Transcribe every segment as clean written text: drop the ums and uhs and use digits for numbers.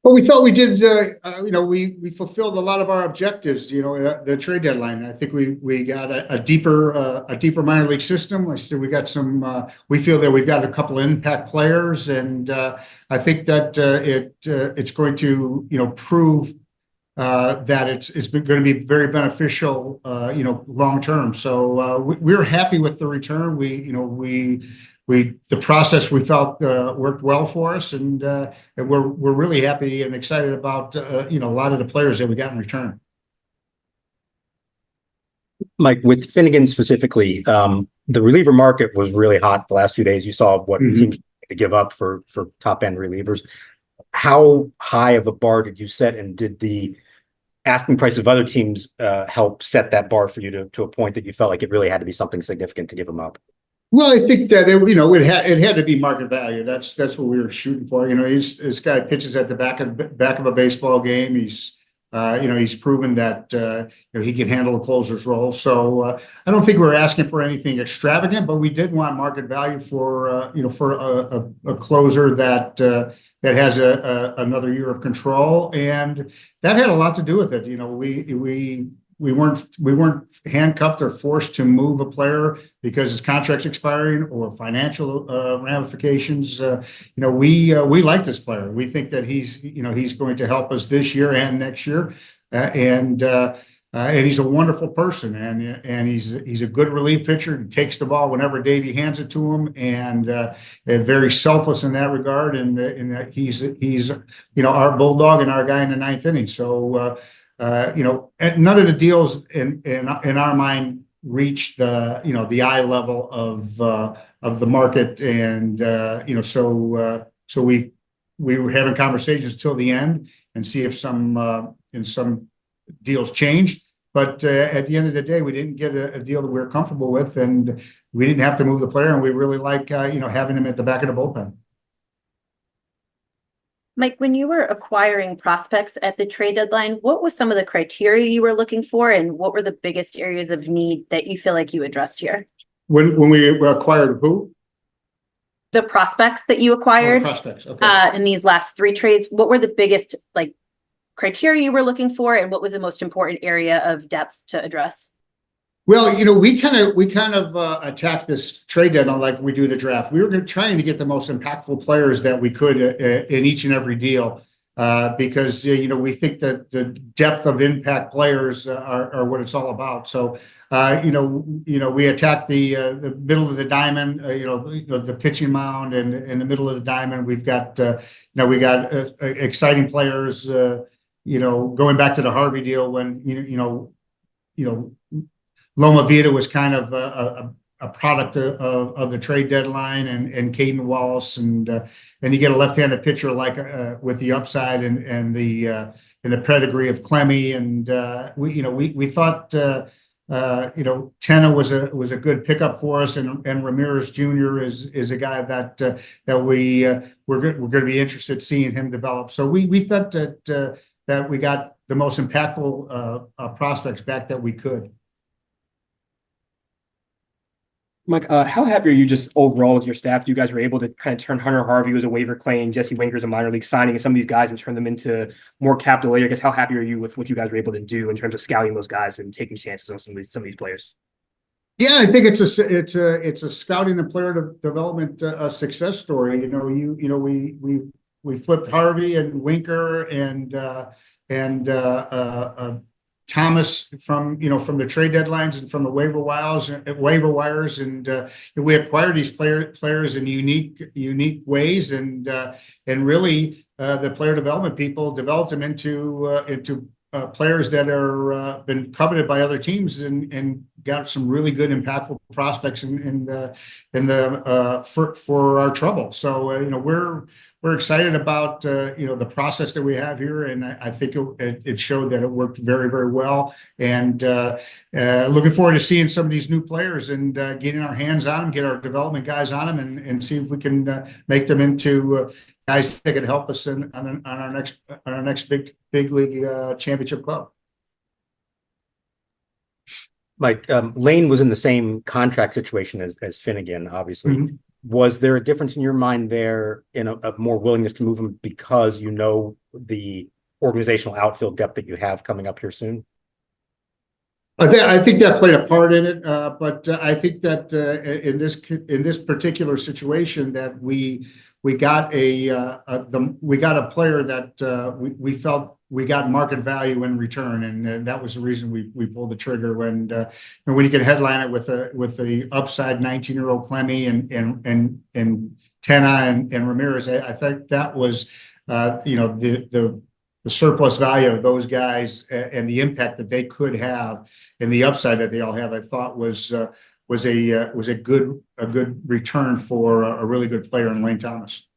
Well, we thought we did, we fulfilled a lot of our objectives, at the trade deadline. I think we got a deeper minor league system. I said we got we feel that we've got a couple of impact players, and I think that it's going to, prove that it's going to be very beneficial, long term. So we're happy with the return. The process we felt worked well for us, and we're really happy and excited about a lot of the players that we got in return. Mike, with Finnegan specifically, the reliever market was really hot the last few days. You saw what teams to give up for top end relievers. How high of a bar did you set, and did the asking price of other teams help set that bar for you to a point that you felt like it really had to be something significant to give them up? Well, I think that it had to be market value. That's what we were shooting for. This guy pitches at the back of a baseball game. He's proven that he can handle a closer's role. So I don't think we were asking for anything extravagant, but we did want market value for a closer that has another year of control, and that had a lot to do with it. We weren't handcuffed or forced to move a player because his contract's expiring or financial ramifications. We like this player. We think that he's going to help us this year and next year, and he's a wonderful person, and he's a good relief pitcher. He takes the ball whenever Davey hands it to him, and very selfless in that regard. And he's our bulldog and our guy in the ninth inning. So. None of the deals in our mind reach the eye level of the market, and so we were having conversations till the end and see if some deals changed. But at the end of the day, we didn't get a deal that we were comfortable with, and we didn't have to move the player, and we really like having him at the back of the bullpen. Mike, when you were acquiring prospects at the trade deadline, what was some of the criteria you were looking for, and what were the biggest areas of need that you feel like you addressed here? When we acquired who? The prospects that you acquired. Prospects, okay. In these last three trades, what were the biggest criteria you were looking for, and what was the most important area of depth to address? Well, we kind of attacked this trade deadline like we do the draft. We were trying to get the most impactful players that we could in each and every deal, because we think that the depth of impact players are what it's all about. So we attacked the middle of the diamond, the pitching mound, and in the middle of the diamond we've got exciting players. Going back to the Harvey deal when Loma Vida was kind of a product of the trade deadline, and Caden Wallace, and you get a left-handed pitcher like with the upside and the pedigree of Clemmy, and we thought Tenna was a good pickup for us, and Ramirez Jr. is a guy that we're going to be interested in seeing him develop. So we thought that we got the most impactful prospects back that we could. Mike, how happy are you just overall with your staff? You guys were able to kind of turn Hunter Harvey as a waiver claim, Jesse Winker as a minor league signing, and some of these guys, and turn them into more capital later. I guess how happy are you with what you guys were able to do in terms of scouting those guys and taking chances on some of these players? Yeah, I think it's a scouting and player development success story. We flipped Harvey and Winker and Thomas from the trade deadlines and from the waiver wires, and we acquired these players in unique ways, and really the player development people developed them into players that are been coveted by other teams, and got some really good impactful prospects for our trouble. So we're excited about the process that we have here, and I think it showed that it worked very, very well. And looking forward to seeing some of these new players and getting our hands on them, get our development guys on them, and see if we can make them into guys that can help us on our next big league championship club. Like Lane was in the same contract situation as Finnegan, obviously. Was there a difference in your mind there in a more willingness to move him because you know the organizational outfield depth that you have coming up here soon? I think that played a part in it, but I think that in this particular situation that we got we got a player that we felt we got market value in return, and that was the reason we pulled the trigger. When you can headline it with the upside 19-year-old Clemmy and Tena and Ramirez, I think that was the surplus value of those guys and the impact that they could have and the upside that they all have, I thought was a good return for a really good player in Lane Thomas.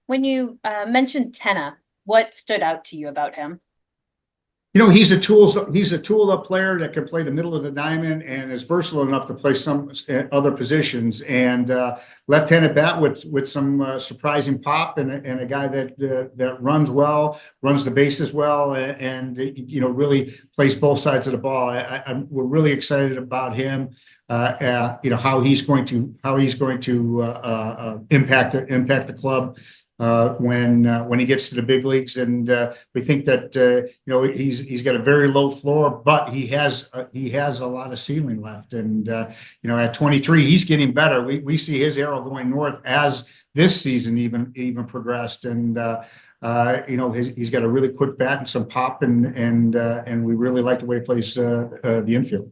When you mentioned Tena, what stood out to you about him? He's a tool-up player that can play the middle of the diamond and is versatile enough to play some other positions, and left-handed bat with some surprising pop, and a guy that runs well, runs the bases well, and really plays both sides of the ball. We're really excited about him. How he's going to impact the club when he gets to the big leagues, and we think that he's got a very low floor, but he has a lot of ceiling left, and at 23 he's getting better. We see his arrow going north as this season even progressed, and he's got a really quick bat and some pop, and we really like the way he plays the infield.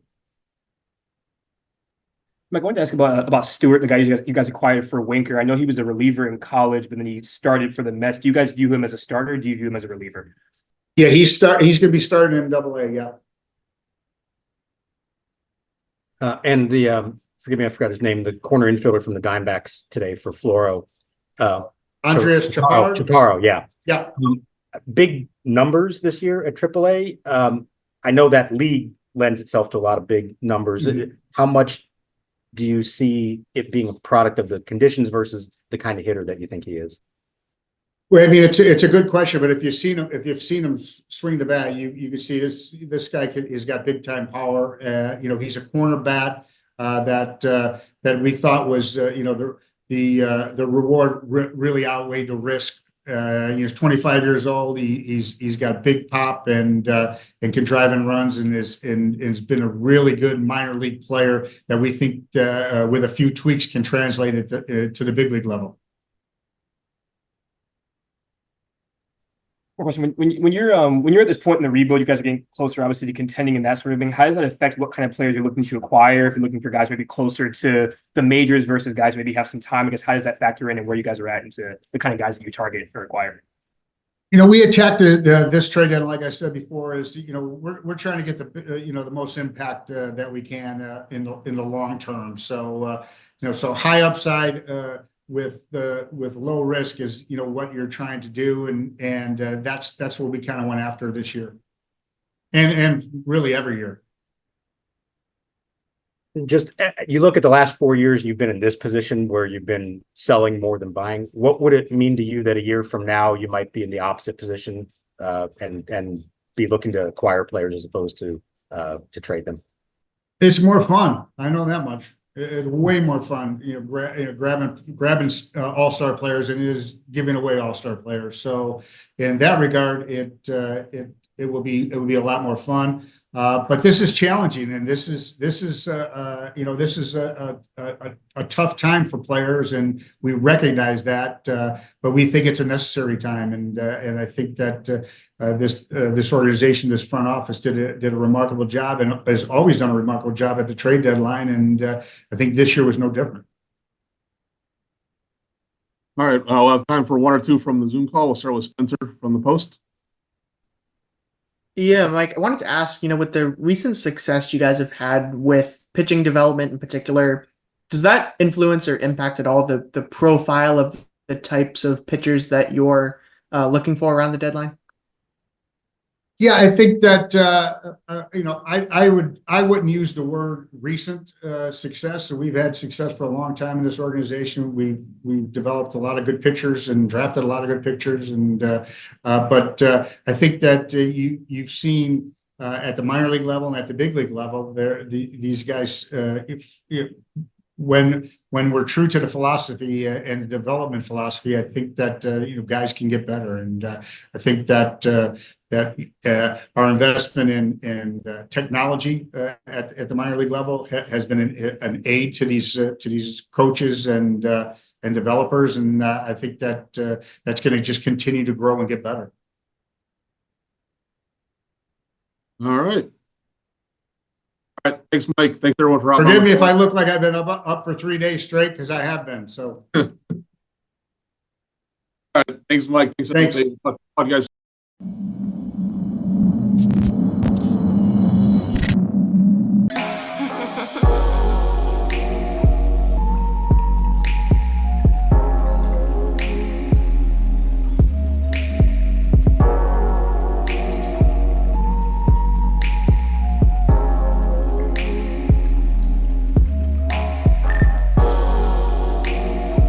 Mike, I wanted to ask about Stewart, the guy you guys acquired for Winker. I know he was a reliever in college, but then he started for the Mets. Do you guys view him as a starter, or do you view him as a reliever? Yeah, he's going to be starting in Double-A. Yeah. And forgive me, I forgot his name. The corner infielder from the Diamondbacks today for Floro. Andres Chaparro. Chaparro, yeah. Yeah. Big numbers this year at AAA. I know that league lends itself to a lot of big numbers. Mm-hmm. How much do you see it being a product of the conditions versus the kind of hitter that you think he is? Well, I mean, it's a good question, but if you've seen him swing the bat, you can see this guy has got big time power. He's a corner bat that we thought was the reward really outweighed the risk. He's 25 years old. He's got big pop and can drive in runs, and has been a really good minor league player that we think with a few tweaks can translate it to the big league level. Question: when you're at this point in the rebuild, you guys are getting closer, obviously, to contending and that sort of thing. How does that affect what kind of players you're looking to acquire? If you're looking for guys maybe closer to the majors versus guys maybe have some time, I guess how does that factor in and where you guys are at into the kind of guys that you target or acquire? We attacked this trade deadline, like I said before, is we're trying to get the most impact that we can in the long term. So so high upside with low risk is what you're trying to do, and that's what we kind of went after this year, and really every year. Just you look at the last 4 years, you've been in this position where you've been selling more than buying. What would it mean to you that a year from now you might be in the opposite position and be looking to acquire players as opposed to trade them? It's more fun. I know that much. It's way more fun, grabbing all-star players than it is giving away all-star players. So in that regard, it will be a lot more fun. But this is challenging, and this is a tough time for players, and we recognize that. But we think it's a necessary time, and I think that this organization, this front office, did a remarkable job, and has always done a remarkable job at the trade deadline. And I think this year was no different. All right, we'll have time for one or two from the Zoom call. We'll start with Spencer from the Post. Yeah, Mike, I wanted to ask, with the recent success you guys have had with pitching development in particular, does that influence or impact at all the profile of the types of pitchers that you're looking for around the deadline? Yeah, I think that I wouldn't use the word recent success. So we've had success for a long time in this organization. We've developed a lot of good pitchers and drafted a lot of good pitchers, and but I think that you've seen when we're true to the philosophy and the development philosophy, I think that guys can get better, and I think that our investment in technology at the minor league level has been an aid to these coaches and developers, and I think that that's going to just continue to grow and get better. All right. All right. Thanks, Mike. Thanks everyone for hopping on. Forgive me if I look like I've been up for 3 days straight, because I have been. So All right. Thanks, Mike. Thanks. Thanks. Everybody. Talk to you guys